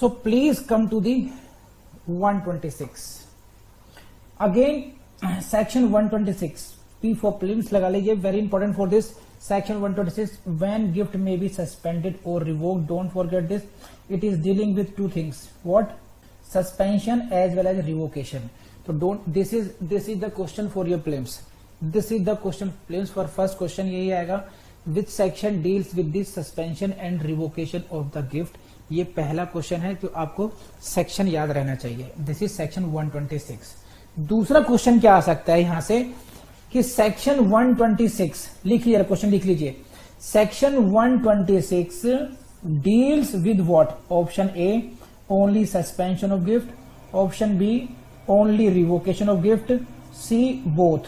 So please come to the 126. Again, section 126. P for prelims लगा लीजिए. Very important for this. Section 126. When gift may be suspended or revoked. Don't forget this. It is dealing with two things. What? Suspension as well as revocation. So don't. This is the question for your prelims. This is the question prelims for first question. यही आएगा. Which section deals with this suspension and revocation of the gift? ये पहला question है तो आपको section याद रहना चाहिए. This is section 126. दूसरा क्वेश्चन क्या आ सकता है यहां से कि सेक्शन 126 लिख लीजिए, क्वेश्चन लिख लीजिए. Section 126 deals with what? Option A only suspension of gift, option B only revocation of gift, C both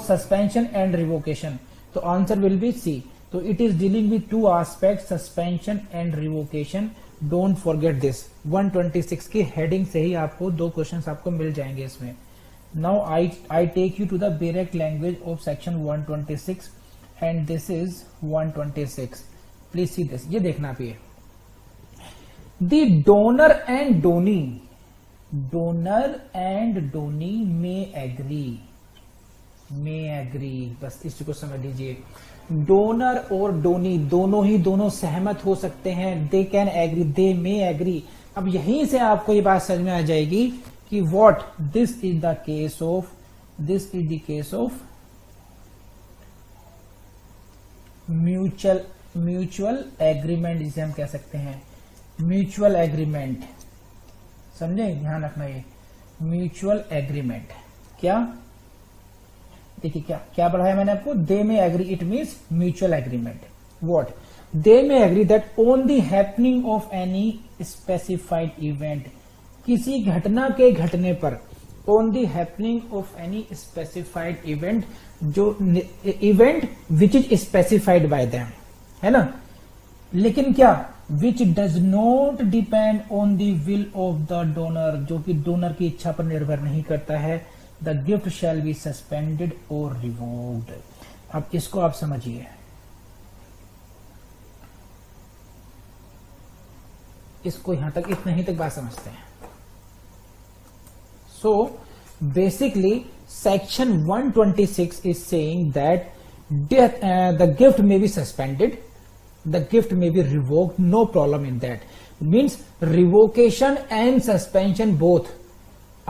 suspension and revocation. तो आंसर विल बी सी. तो it is dealing with two aspect, suspension and revocation. Don't forget this. 126 की heading से ही आपको दो questions आपको मिल जाएंगे इसमें. Now I take you to the direct language of section 126 and this is 126. Please see this. ये देखना भी है. The donor and donee may agree. बस इसी को समझ लीजिए. डोनर और डोनी दोनों सहमत हो सकते हैं. They can agree, they may agree. अब यहीं से आपको ये बात समझ में आ जाएगी कि what this is the case of mutual agreement, जिसे हम कह सकते हैं म्यूचुअल एग्रीमेंट. समझे? ध्यान रखना ये म्यूचुअल एग्रीमेंट. क्या देखिए क्या बढ़ाया मैंने आपको. They may agree, it means mutual agreement. What? They may agree that on the happening of any specified event, किसी घटना के घटने पर, on the happening of any specified event, जो event which is specified by them, है ना. लेकिन क्या? Which does not depend on the will of the donor, जो कि डोनर की इच्छा पर निर्भर नहीं करता है. The gift shall be suspended or revoked. अब इसको आप समझिए. इसको यहां तक, इतना ही तक बात समझते हैं. So basically section 126 is saying that the gift may be suspended, the gift may be revoked, no problem in that. Means revocation and suspension both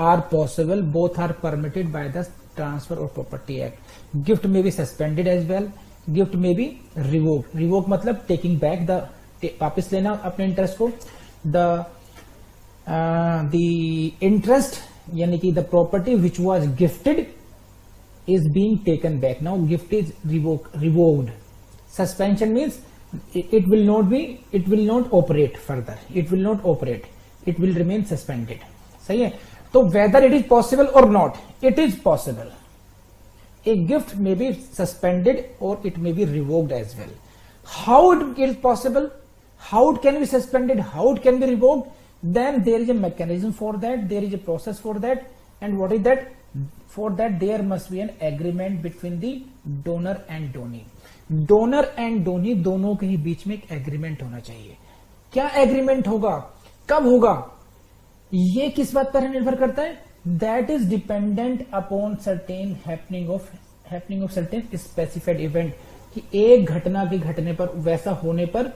are possible, both are permitted by the Transfer of Property Act. Gift may be suspended as well, gift may be revoked. Revoke मतलब taking back the, वापस लेना अपने interest को. The interest यानी कि the property which was gifted is being taken back. Now gift is revoked. Suspension means it will not operate further. It will not operate. It will remain suspended. सही है. तो whether it is possible or not, it is possible. A gift may be suspended or it may be revoked as well. How it is possible? How it can be suspended? How it can be revoked? Then there is a mechanism for that. There is a process for that. And what is that? For that there must be an agreement between the donor and donee. Donor and donee दोनों के ही बीच में एक agreement होना चाहिए. क्या agreement होगा? कब होगा? ये किस बात पर निर्भर करता है? That is dependent upon certain happening of certain specified event, कि एक घटना के घटने पर, वैसा होने पर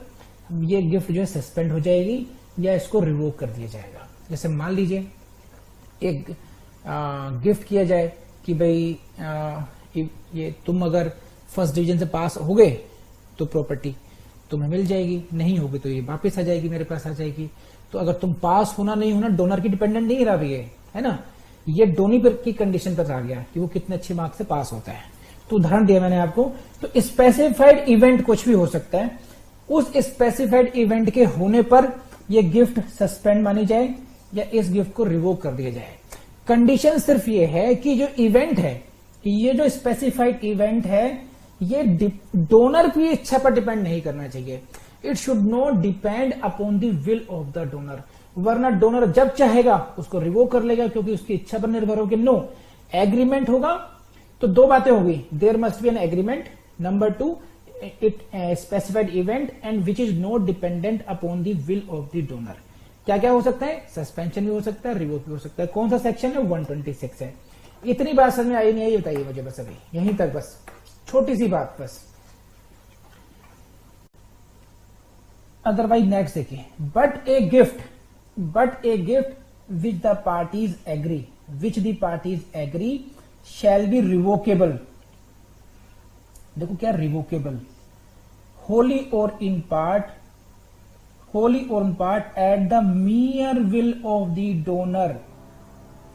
ये गिफ्ट जो है सस्पेंड हो जाएगी या इसको रिवोक कर दिया जाएगा. जैसे मान लीजिए एक गिफ्ट किया जाए कि भाई ये तुम अगर फर्स्ट डिवीजन से पास हो गए तो प्रॉपर्टी तुम्हें मिल जाएगी, नहीं होगी तो ये वापस आ जाएगी, मेरे पास आ जाएगी. तो अगर तुम पास होना नहीं होना डोनर की डिपेंडेंट नहीं रहा भी है ना. ये डोनी पर की कंडीशन पर आ गया कि वो कितने अच्छे मार्क्स से पास होता है. तो उदाहरण दिया मैंने आपको. तो स्पेसिफाइड इवेंट कुछ भी हो सकता है. उस स्पेसिफाइड इवेंट के होने पर ये गिफ्ट सस्पेंड मानी जाए या इस गिफ्ट को रिवोक कर दिया जाए. कंडीशन सिर्फ ये है कि जो इवेंट है, ये जो स्पेसिफाइड इवेंट है, ये डोनर की इच्छा पर डिपेंड नहीं करना चाहिए. It should not depend upon the will of the donor. वरना डोनर जब चाहेगा उसको रिवोक कर लेगा क्योंकि उसकी इच्छा पर निर्भर होगी. नो, एग्रीमेंट होगा तो दो बातें होगी. There must be an agreement. Number 2, it specified event and which is not dependent upon the will of the donor. क्या क्या हो सकता है? सस्पेंशन भी हो सकता है, रिवोक भी हो सकता है. कौन सा सेक्शन है? 126 है. इतनी बात समझ में आई नहीं आई बताइए मुझे बस, अभी यहीं तक बस, छोटी सी बात बस. अदरवाइज नेक्स्ट देखिए, but a gift which the parties agree shall be revocable. देखो क्या revocable, wholly or in part at the mere will of the donor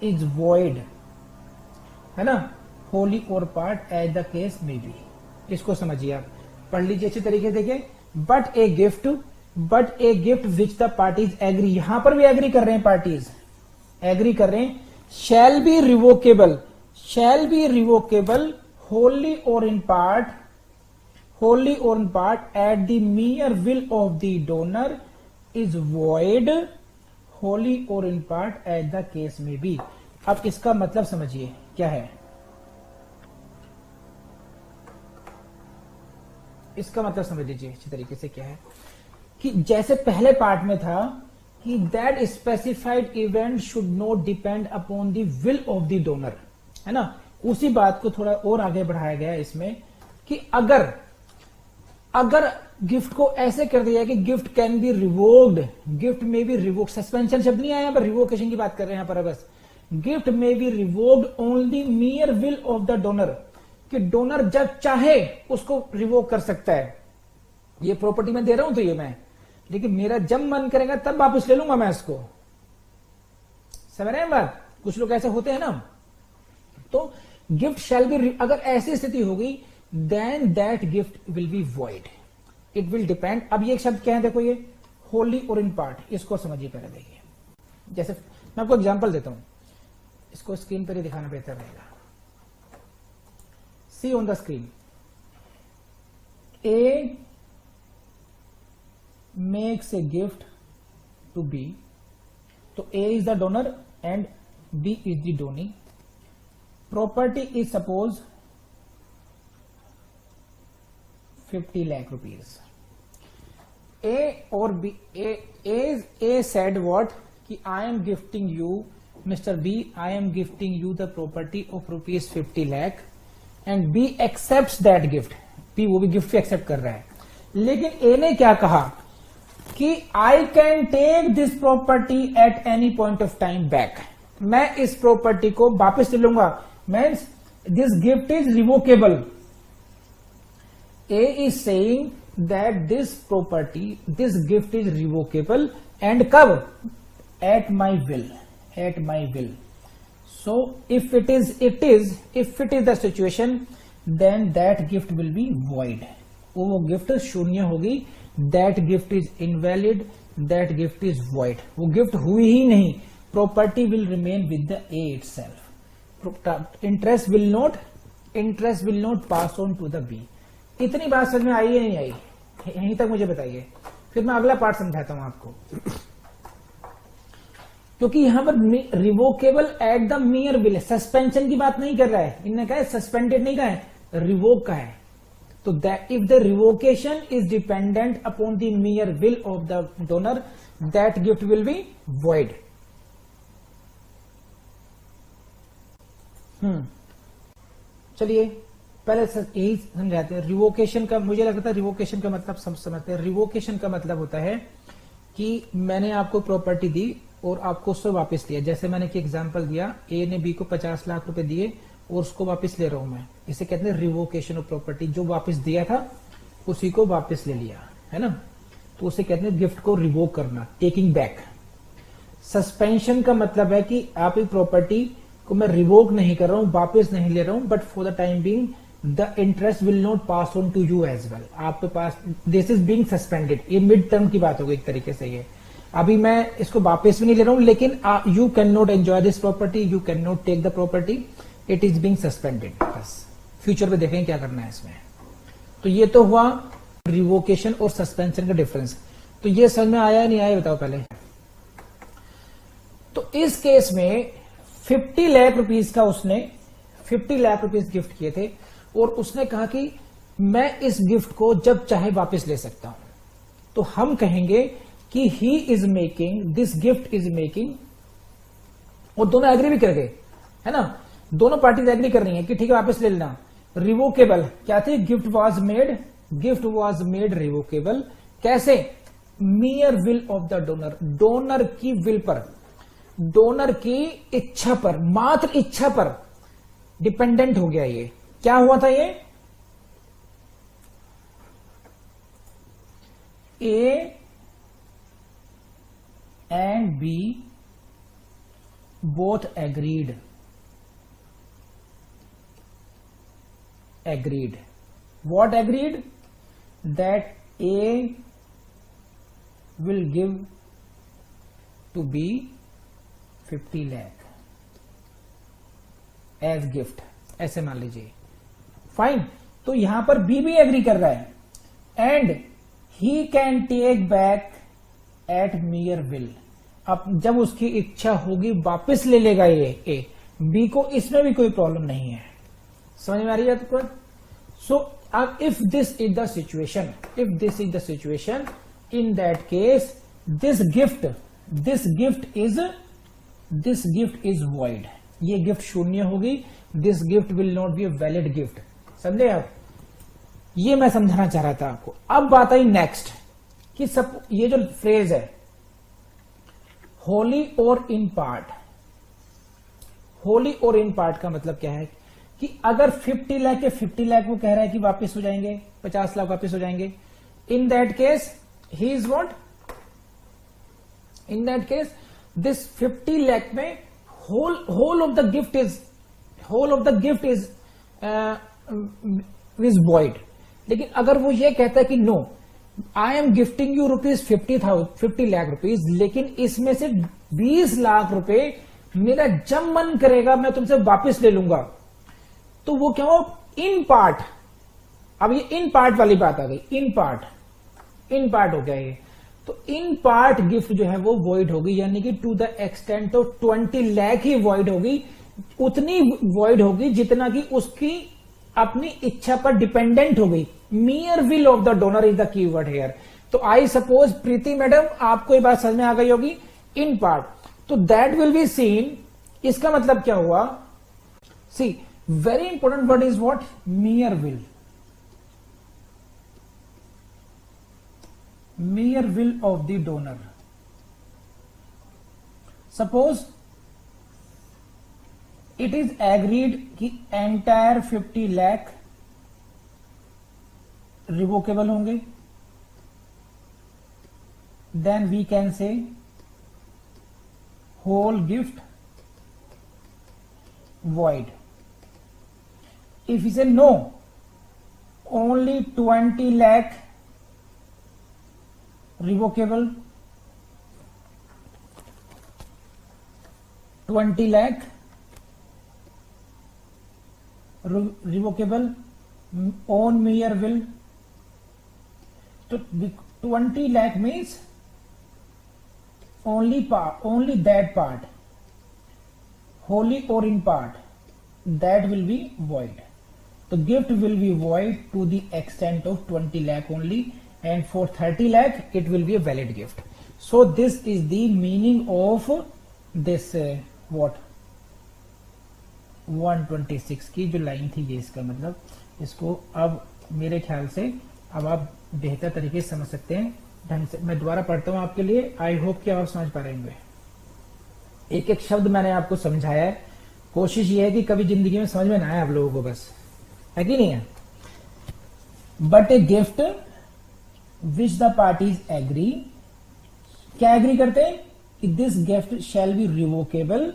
is void, है ना. Wholly or part as the case may be. इसको समझिए, आप पढ़ लीजिए अच्छी तरीके से. देखिए, but a gift which the parties agree, यहां पर भी एग्री कर रहे हैं, पार्टीज एग्री कर रहे हैं. शैल be revocable wholly or in part at the mere will of the donor is void, wholly or in part as the case may be. अब इसका मतलब समझिए क्या है. इसका मतलब समझ लीजिए अच्छी तरीके से क्या है, कि जैसे पहले पार्ट में था कि that specified event should not depend upon the will of the donor, है ना. उसी बात को थोड़ा और आगे बढ़ाया गया है इसमें, कि अगर गिफ्ट को ऐसे कर दिया कि gift can be revoked, gift may B revoke, suspension शब्द नहीं आया पर रिवोकेशन की बात कर रहे हैं यहां पर. बस gift may be revoked only mere will of the donor, कि डोनर जब चाहे उसको रिवोक कर सकता है. ये प्रॉपर्टी मैं दे रहा हूं तो ये मैं, लेकिन मेरा जब मन करेगा तब वापस ले लूंगा मैं इसको. समझ रहे हैं बात. कुछ लोग ऐसे होते हैं ना. तो गिफ्ट शैल बी, अगर ऐसी स्थिति होगी then that gift will be void. It will depend. अब ये शब्द क्या है, देखो ये होली और इन पार्ट, इसको समझिए पहले. देखिए, जैसे मैं आपको एग्जांपल देता हूं, इसको स्क्रीन पर ही दिखाना बेहतर रहेगा. See on the screen, A makes a gift to B. तो A is the donor and B is the donee. Property is suppose 50 lakh rupees. A or B, A said what? कि I am gifting you, Mr. B, I am gifting you the property of rupees 50 lakh and B accepts that gift. B वो भी gift accept कर रहा है, लेकिन A ने क्या कहा कि I can take this property at any point of time back. मैं इस प्रॉपर्टी को वापस ले लूंगा. Means this gift is revocable. A is saying that this property, this gift is revocable and कब? At my will. So if it is the situation, then that gift will be void. वो gift शून्य होगी. That gift is invalid. That gift is void. वो gift हुई ही नहीं. Property will remain with the A itself. Interest will not pass on to the B. इतनी बात समझ में आई या नहीं आई? यहीं तक मुझे बताइए, फिर मैं अगला पार्ट समझाता हूं आपको. क्योंकि यहां पर revocable eight the mere will, suspension की बात नहीं कर रहा है. इनने कहा है सस्पेंडेड नहीं कहा है, रिवोक का है. तो if the revocation is dependent upon the mere will of the donor, that gift will be void. चलिए पहले यही समझाते हैं. रिवोकेशन का मुझे लगता है रिवोकेशन का मतलब समझते हैं. रिवोकेशन का मतलब होता है कि मैंने आपको प्रॉपर्टी दी और आपको उससे वापस दिया. जैसे मैंने एक एग्जांपल दिया, ए ने बी को 50 लाख रुपए दिए और उसको वापस ले रहा हूं मैं. इसे कहते हैं रिवोकेशन ऑफ प्रॉपर्टी. जो वापस दिया था उसी को वापस ले लिया, है ना. तो उसे कहते हैं गिफ्ट को रिवोक करना, टेकिंग बैक. सस्पेंशन का मतलब है कि आप एक प्रॉपर्टी को मैं रिवोक नहीं कर रहा हूं, वापस नहीं ले रहा हूं, but for the time being the interest will not pass on to you as well. आपके पास दिस इज बीइंग सस्पेंडेड. ये मिड टर्म की बात होगी एक तरीके से. ये अभी मैं इसको वापस भी नहीं ले रहा हूं, लेकिन you can not enjoy this property, you can not take the property, it is being suspended. बस फ्यूचर में देखेंगे क्या करना है इसमें. तो ये तो हुआ रिवोकेशन और सस्पेंशन का डिफरेंस. तो ये समझ में आया नहीं आया बताओ पहले. तो इस केस में 50 लाख रुपीस का उसने 50 लाख रुपीस गिफ्ट किए थे और उसने कहा कि मैं इस गिफ्ट को जब चाहे वापस ले सकता हूं, तो हम कहेंगे कि he is making, this gift is making, और दोनों एग्री भी कर गए, है ना, दोनों पार्टीज एग्री कर रही हैं कि ठीक है वापस ले लेना। रिवोकेबल क्या थी, गिफ्ट वॉज मेड रिवोकेबल, कैसे, मियर will of the donor, donor की विल पर, डोनर की इच्छा पर, मात्र इच्छा पर डिपेंडेंट हो गया। ये क्या हुआ था, ये A and B both agreed what agreed, that A will give to B 50 lakh as gift, ऐसे मान लीजिए, फाइन। तो यहां पर बी भी एग्री कर रहा है, and he can take back at mere will, अब जब उसकी इच्छा होगी वापस ले लेगा ये ए, बी को, इसमें भी कोई प्रॉब्लम नहीं है। समझ में आ रही है आपको? सो अब if this is the situation, in that case this gift is void, ये गिफ्ट शून्य होगी, this gift will not be a valid gift. समझे आप? ये मैं समझाना चाह रहा था आपको। अब बात आई नेक्स्ट कि सब ये जो फ्रेज है Holi or in part, Holi or in part का मतलब क्या है कि अगर 50 लाख के 50 लाख वो कह रहा है कि वापस हो जाएंगे, 50 लाख वापस हो जाएंगे, in that case he is what, in that case this 50 lakh में whole of the gift is void. लेकिन अगर वो ये कहता है कि no, I am gifting you ₹50 lakh rupees, लेकिन इसमें से 20 लाख रुपए मेरा जब मन करेगा मैं तुमसे वापस ले लूंगा, तो वो क्या हो, इन पार्ट। अब ये इन पार्ट वाली बात आ गई, इन पार्ट हो गया ये। तो इन पार्ट गिफ्ट जो है वो वॉइड होगी, यानी कि to the extent of 20 lakh ही वॉइड होगी, उतनी वॉइड होगी जितना कि उसकी अपनी इच्छा पर डिपेंडेंट हो गई। मियर will of the donor is the keyword here. तो आई सपोज प्रीति मैडम आपको ये बात समझ में आ गई होगी, इन पार्ट, तो दैट विल बी सीन, इसका मतलब क्या हुआ, see very important word is what, mere will of the donor. Suppose it is agreed कि एंटायर 50 लाख रिवोकेबल होंगे, then we can say whole gift void. If we say no, only 20 lakh revocable, 20 lakh revocable on mere will. So 20 lakh means only that part, wholly or in part, that will be void. The gift will be void to the extent of 20 lakh only, and for 30 lakh it will be a valid gift. So this is the meaning of this what 126 की जो line थी, ये इसका मतलब, इसको अब मेरे ख्याल से अब आप बेहतर तरीके से समझ सकते हैं ढंग से। मैं दोबारा पढ़ता हूं आपके लिए, आई होप कि आप समझ पा रहे होंगे। एक एक शब्द मैंने आपको समझाया है, कोशिश ये है कि कभी जिंदगी में समझ में ना आए आप लोगों को, बस, है कि नहीं है। But a gift which the parties agree, क्या एग्री करते हैं कि this gift shall be revocable,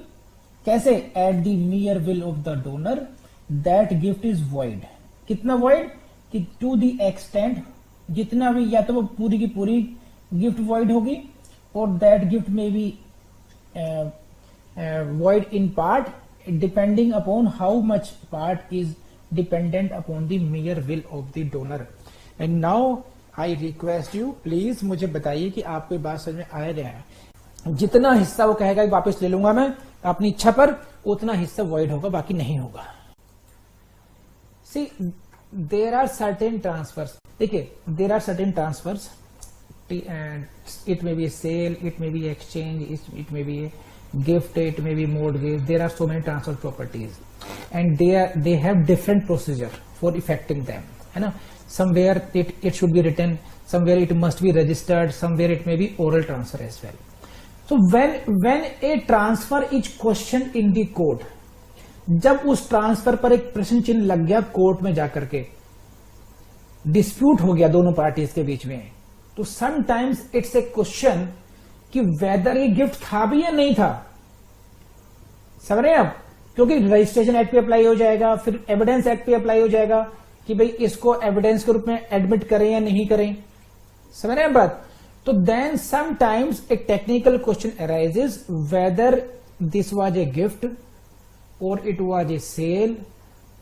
कैसे, at the mere will of the donor, that gift is void. कितना वॉइड कि टू द एक्सटेंट, जितना भी, या तो वो पूरी की पूरी गिफ्ट वॉइड होगी, और that gift may B void in part depending upon how much part is dependent upon the mere will of the donor. And now I request you, please मुझे बताइए कि आपको ये बात समझ में आ रहा है। जितना हिस्सा वो कहेगा कि वापस ले लूंगा मैं अपनी इच्छा पर, उतना हिस्सा void होगा, बाकी नहीं होगा। See, there are certain transfers, देखिए there are certain transfers, it may be a sale, it may be exchange, it may be a gift, it may be mortgage. There are so many transfer properties and they have different procedure for effecting them, है ना. Somewhere it should be written, somewhere it must be registered, somewhere it may be oral transfer as well. So when a transfer is questioned in the court, जब उस transfer पर एक प्रश्न चिन्ह लग गया कोर्ट में जाकर के, डिस्प्यूट हो गया दोनों पार्टीज के बीच में, तो समटाइम्स इट्स ए क्वेश्चन कि वेदर ये गिफ्ट था भी या नहीं था. समझ रहे हैं आप, क्योंकि रजिस्ट्रेशन एक्ट पे अप्लाई हो जाएगा, फिर एविडेंस एक्ट पे अप्लाई हो जाएगा कि भाई इसको एविडेंस के रूप में एडमिट करें या नहीं करें. समझ रहे हैं बात. तो then sometimes a technical question arises whether this was a gift or it was a sale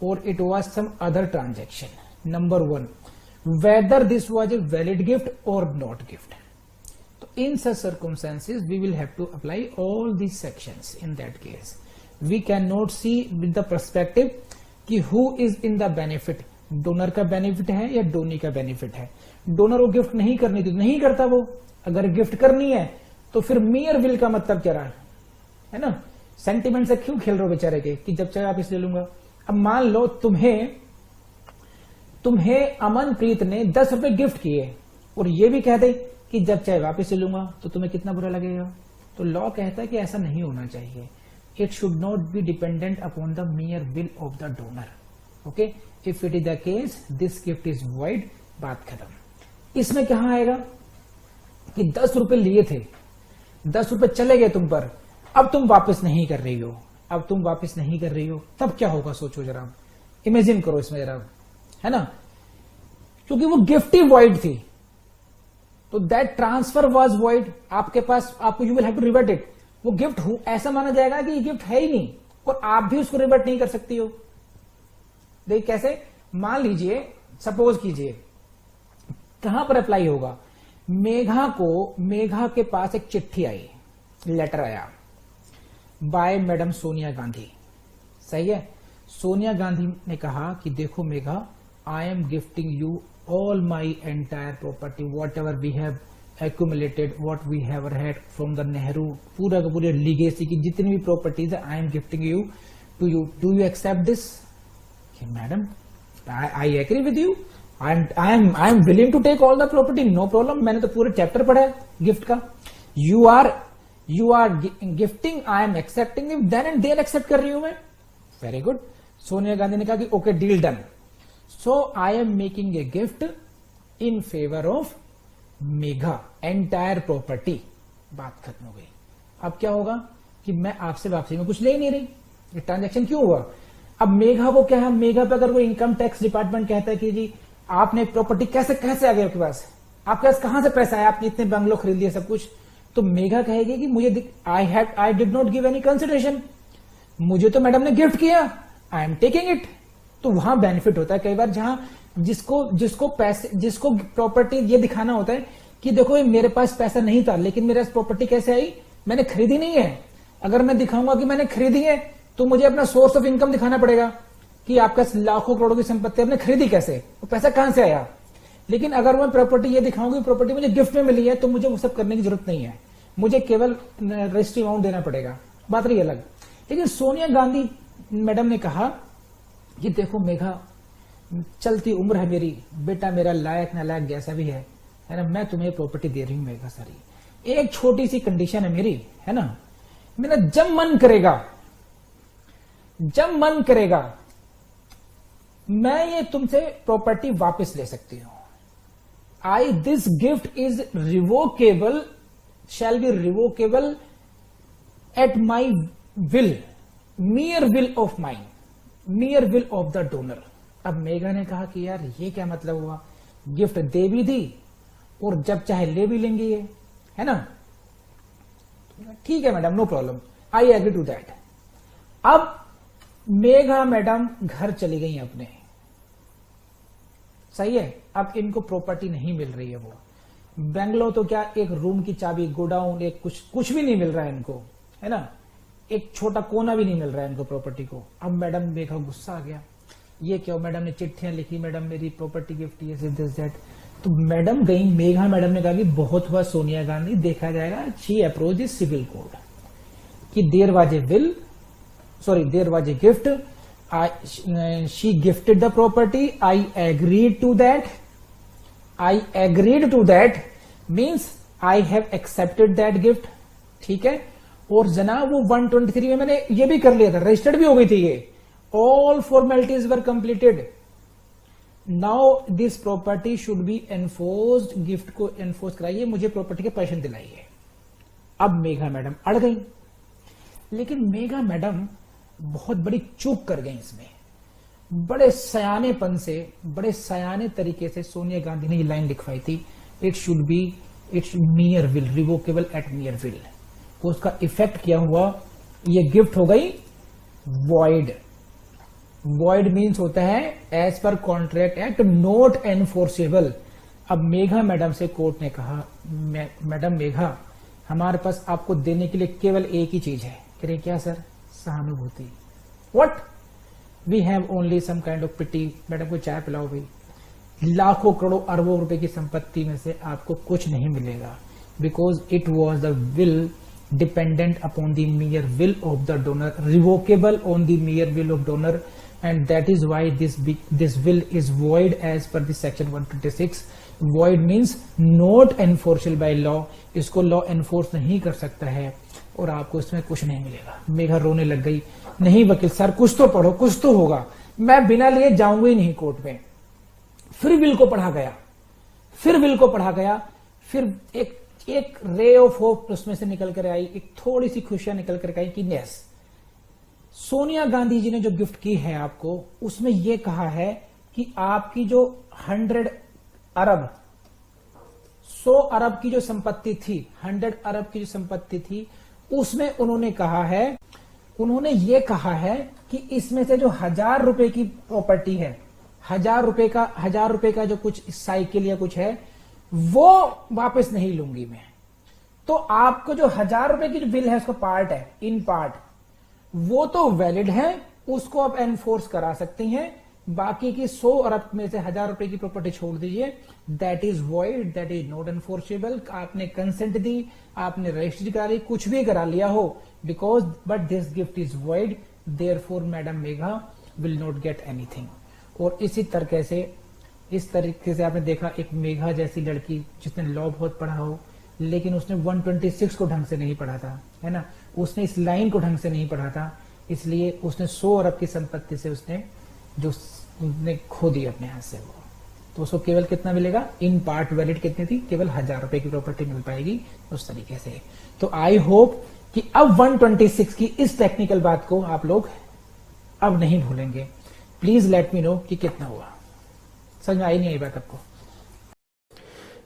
or it was some other transaction. Number 1, whether this was a valid gift or not gift. So in such circumstances we will have to apply all these sections. In that case we cannot see with the perspective कि who is in the benefit, donor का benefit है या Downey का benefit है. Donor वो gift नहीं करनी थी नहीं करता, वो अगर गिफ्ट करनी है तो फिर मियर विल का मतलब क्या रहा है ना. सेंटिमेंट से क्यों खेल रहे हो बेचारे के कि जब चाहे आप इसे ले लूंगा. अब मान लो तुम्हें अमनप्रीत ने 10 रुपए गिफ्ट किए और ये भी कह दे कि जब चाहे वापस ले लूंगा, तो तुम्हें कितना बुरा लगेगा. तो लॉ कहता है कि ऐसा नहीं होना चाहिए. It should not be dependent upon the mere will of the donor. Okay, if it is the case this gift is void, बात खत्म. इसमें क्या आएगा कि 10 रुपए लिए थे, 10 रुपए चले गए तुम पर, अब तुम वापस नहीं कर रही हो, तब क्या होगा सोचो जरा, इमेजिन करो इसमें जरा, है ना. क्योंकि वो गिफ्ट ही वॉइड थी, तो दैट ट्रांसफर वाज वॉइड. आपके पास आपको you will have to revert it. वो गिफ्ट ऐसा माना जाएगा कि ये गिफ्ट है ही नहीं और आप भी उसको रिवर्ट नहीं कर सकती हो. देखिए कैसे, मान लीजिए, सपोज कीजिए, कहां पर अप्लाई होगा. मेघा के पास एक चिट्ठी आई, लेटर आया बाय मैडम सोनिया गांधी. सही है. सोनिया गांधी ने कहा कि देखो Megha, I am gifting you all my entire property, whatever we have accumulated, what we have had from the Nehru, पूरा का पूरा लीगेसी की जितनी भी प्रॉपर्टीज है, I am gifting you to you. Do you accept this? Okay, madam, I agree with you. I am willing to take all the property, no problem. मैंने तो पूरे चैप्टर पढ़ा है गिफ्ट का. You are gifting, I am accepting it, then and there accept कर रही हूं मैं. Very good. सोनिया गांधी ने कहा कि okay, deal done. So I am making a gift in favor of Megha, entire property. बात खत्म हो गई. अब क्या होगा कि मैं आपसे वापसी में कुछ ले ही नहीं रही. ये ट्रांजैक्शन क्यों हुआ? अब मेघा को क्या है, मेघा पे अगर वो इनकम टैक्स डिपार्टमेंट कहता है कि जी आपने प्रॉपर्टी कैसे आ गया आपके पास, आपके पास कहां से पैसा है, आपने इतने बंगलो खरीद लिए सब कुछ, तो मेघा कहेगी कि मुझे I did not give any consideration, मुझे तो मैडम ने गिफ्ट किया, आई एम टेकिंग इट. तो वहां बेनिफिट होता है कई बार, जहां जिसको प्रॉपर्टी ये दिखाना होता है कि देखो मेरे पास पैसा नहीं था लेकिन मेरे पास प्रॉपर्टी कैसे आई, मैंने खरीदी नहीं है. अगर मैं दिखाऊंगा कि मैंने खरीदी है तो मुझे अपना सोर्स ऑफ इनकम दिखाना पड़ेगा कि आपका लाखों करोड़ों की संपत्ति आपने खरीदी कैसे, वो पैसा कहां से आया. लेकिन अगर मैं प्रॉपर्टी ये दिखाऊंगी प्रॉपर्टी मुझे गिफ्ट में मिली है, तो मुझे वो सब करने की जरूरत नहीं है, मुझे केवल रजिस्ट्री अमाउंट देना पड़ेगा. बात रही अलग. लेकिन सोनिया गांधी मैडम ने कहा कि देखो मेघा, चलती उम्र है मेरी, बेटा मेरा लायक नालायक जैसा भी है ना, मैं तुम्हें प्रॉपर्टी दे रही हूं मेघा सारी. एक छोटी सी कंडीशन है मेरी, है ना, मेरा जब मन करेगा मैं ये तुमसे प्रॉपर्टी वापस ले सकती हूं. This gift is revocable, shell be revocable at my will, मियर will of mine, मियर will of the donor. अब मेघा ने कहा कि यार ये क्या मतलब हुआ, गिफ्ट दे भी दी और जब चाहे ले भी लेंगे ये, है ना. ठीक है madam, no problem, I agree to that. अब मेघा मैडम घर चली गई अपने. सही है. अब इनको प्रॉपर्टी नहीं मिल रही है. वो बेंगलो तो क्या, एक रूम की चाबी, गोडाउन, एक कुछ भी नहीं मिल रहा है इनको, है ना, एक छोटा कोना भी नहीं मिल रहा है इनको प्रॉपर्टी को. अब मैडम मेघा गुस्सा आ गया ये क्या, मैडम ने चिट्ठियां लिखी, मैडम मेरी प्रॉपर्टी गिफ्ट ये दिस दैट। तो मैडम गई, मेघा मैडम ने कहा कि बहुत हुआ सोनिया गांधी, देखा जाएगा। She approach the civil court कि there was a will, sorry there was a gift, she gifted the property, I agreed to that, I agreed to that means I have accepted that gift, ठीक है। और जनाब वो 123 में मैंने ये भी कर लिया था, रजिस्टर्ड भी हो गई थी ये, all formalities were completed. Now this property should be enforced, gift को एनफोर्स कराइए, मुझे प्रॉपर्टी के पैसे दिलाइए। अब मेघा मैडम अड़ गई, लेकिन मेघा मैडम बहुत बड़ी चूक कर गई इसमें। बड़े सयानेपन से, बड़े सयाने तरीके से सोनिया गांधी ने ये लाइन लिखवाई थी, it should be, it's mere will, revocable at mere will. उसका इफेक्ट क्या हुआ, ये गिफ्ट हो गई वॉइड। वॉइड मीन्स होता है as per contract act not enforceable. अब मेघा मैडम से कोर्ट ने कहा, मैडम मेघा, हमारे पास आपको देने के लिए केवल एक ही चीज है। कह रहे क्या सर? सहानुभूति। What? We have only some kind of pity. Madam को चाय पिलाओ भाई। लाखों करोड़ों अरबों रुपए की संपत्ति में से आपको कुछ नहीं मिलेगा, because it was the will dependent upon the mere will of the donor, revocable on the mere will of donor, and that is why this will is void as per the section 126. void means not enforceable by law, इसको law enforce नहीं कर सकता है और आपको इसमें कुछ नहीं मिलेगा। मेघा रोने लग गई, नहीं वकील सर कुछ तो पढ़ो, कुछ तो होगा, मैं बिना लिए जाऊंगा ही नहीं कोर्ट में। फिर विल को पढ़ा गया, फिर विल को पढ़ा गया, फिर एक रे ऑफ होप उसमें से निकल कर आई, एक थोड़ी सी खुशियां निकल कर आई कि यस, सोनिया गांधी जी ने जो गिफ्ट की है आपको, उसमें यह कहा है कि आपकी जो 100 अरब 100 अरब की जो संपत्ति थी, 100 अरब की जो संपत्ति थी, उसमें उन्होंने कहा है, उन्होंने ये कहा है कि इसमें से जो 1000 रुपए की प्रॉपर्टी है, 1000 रुपए का जो कुछ साइकिल या कुछ है, वो वापस नहीं लूंगी मैं। तो आपको जो 1000 रुपए की जो बिल है, उसका पार्ट है, इन पार्ट, वो तो वैलिड है, उसको आप एनफोर्स करा सकती हैं। बाकी की 100 अरब में से 1000 रुपए की प्रॉपर्टी छोड़ दीजिए, that is void, that is not enforceable. आपने कंसेंट दी, आपने रजिस्ट्री करा ली, कुछ भी करा लिया हो, because but this gift is void, therefore madam Megha will not get anything. और इस तरीके से आपने देखा, एक मेघा जैसी लड़की जिसने लॉ बहुत पढ़ा हो, लेकिन उसने 126 को ढंग से नहीं पढ़ा था, है ना, उसने इस लाइन को ढंग से नहीं पढ़ा था, इसलिए उसने 100 अरब की संपत्ति से उसने खो दी अपने हाथ से। वो तो उसको केवल कितना मिलेगा, इन पार्ट वैलिड कितनी थी, केवल 1000 रुपए की प्रॉपर्टी मिल पाएगी उस तरीके से। तो आई होप कि अब 126 की इस टेक्निकल बात को आप लोग अब नहीं भूलेंगे। प्लीज लेट मी नो कि कितना हुआ, समझ में आई नहीं आई बात आपको।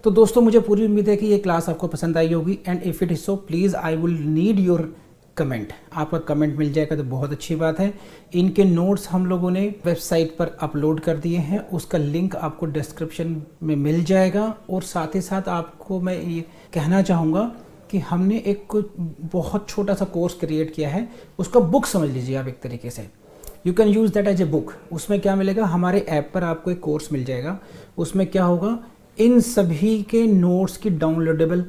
तो दोस्तों मुझे पूरी उम्मीद है कि ये क्लास आपको पसंद आई होगी, and if it is so please I will need your comment. आपका कमेंट मिल जाएगा तो बहुत अच्छी बात है। इनके नोट्स हम लोगों ने वेबसाइट पर अपलोड कर दिए हैं, उसका लिंक आपको डिस्क्रिप्शन में मिल जाएगा। और साथ ही साथ आपको मैं ये कहना चाहूँगा कि हमने एक बहुत छोटा सा कोर्स क्रिएट किया है, उसका बुक समझ लीजिए आप एक तरीके से, you can use that as a book. उसमें क्या मिलेगा, हमारे ऐप पर आपको एक कोर्स मिल जाएगा, उसमें क्या होगा, इन सभी के नोट्स की डाउनलोडेबल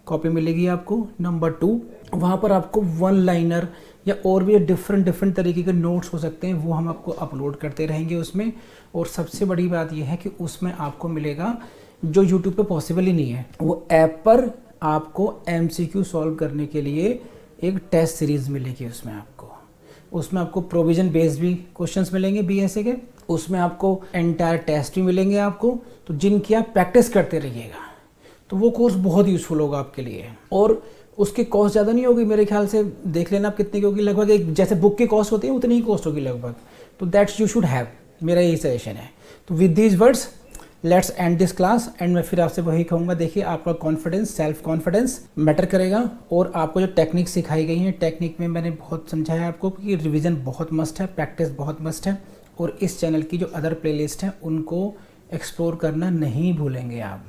कॉपी मिलेगी आपको। नंबर 2, वहाँ पर आपको वन लाइनर या और भी डिफरेंट तरीके के नोट्स हो सकते हैं, वो हम आपको अपलोड करते रहेंगे उसमें। और सबसे बड़ी बात यह है कि उसमें आपको मिलेगा जो यूट्यूब पे पॉसिबल ही नहीं है, वो ऐप पर आपको MCQ सॉल्व करने के लिए एक टेस्ट सीरीज मिलेगी। उसमें आपको प्रोविजन बेस्ड भी क्वेश्चंस मिलेंगे BSA के, उसमें आपको एंटायर टेस्ट भी मिलेंगे आपको, तो जिनकी आप प्रैक्टिस करते रहिएगा। तो वो कोर्स बहुत यूजफुल होगा आपके लिए। और उसकी कॉस्ट ज़्यादा नहीं होगी, मेरे ख्याल से देख लेना आप कितने की होगी, लगभग एक जैसे बुक की कॉस्ट होती है उतनी ही कॉस्ट होगी लगभग। तो दैट्स यू शुड हैव, मेरा यही सजेशन है। तो with these words let's end this class, and मैं फिर आपसे वही कहूँगा, देखिए आपका कॉन्फिडेंस, सेल्फ कॉन्फिडेंस मैटर करेगा। और आपको जो टेक्निक सिखाई गई है, टेक्निक में मैंने बहुत समझाया आपको कि रिवीजन बहुत मस्ट है, प्रैक्टिस बहुत मस्ट है। और इस चैनल की जो अदर प्लेलिस्ट हैं उनको एक्सप्लोर करना नहीं भूलेंगे आप।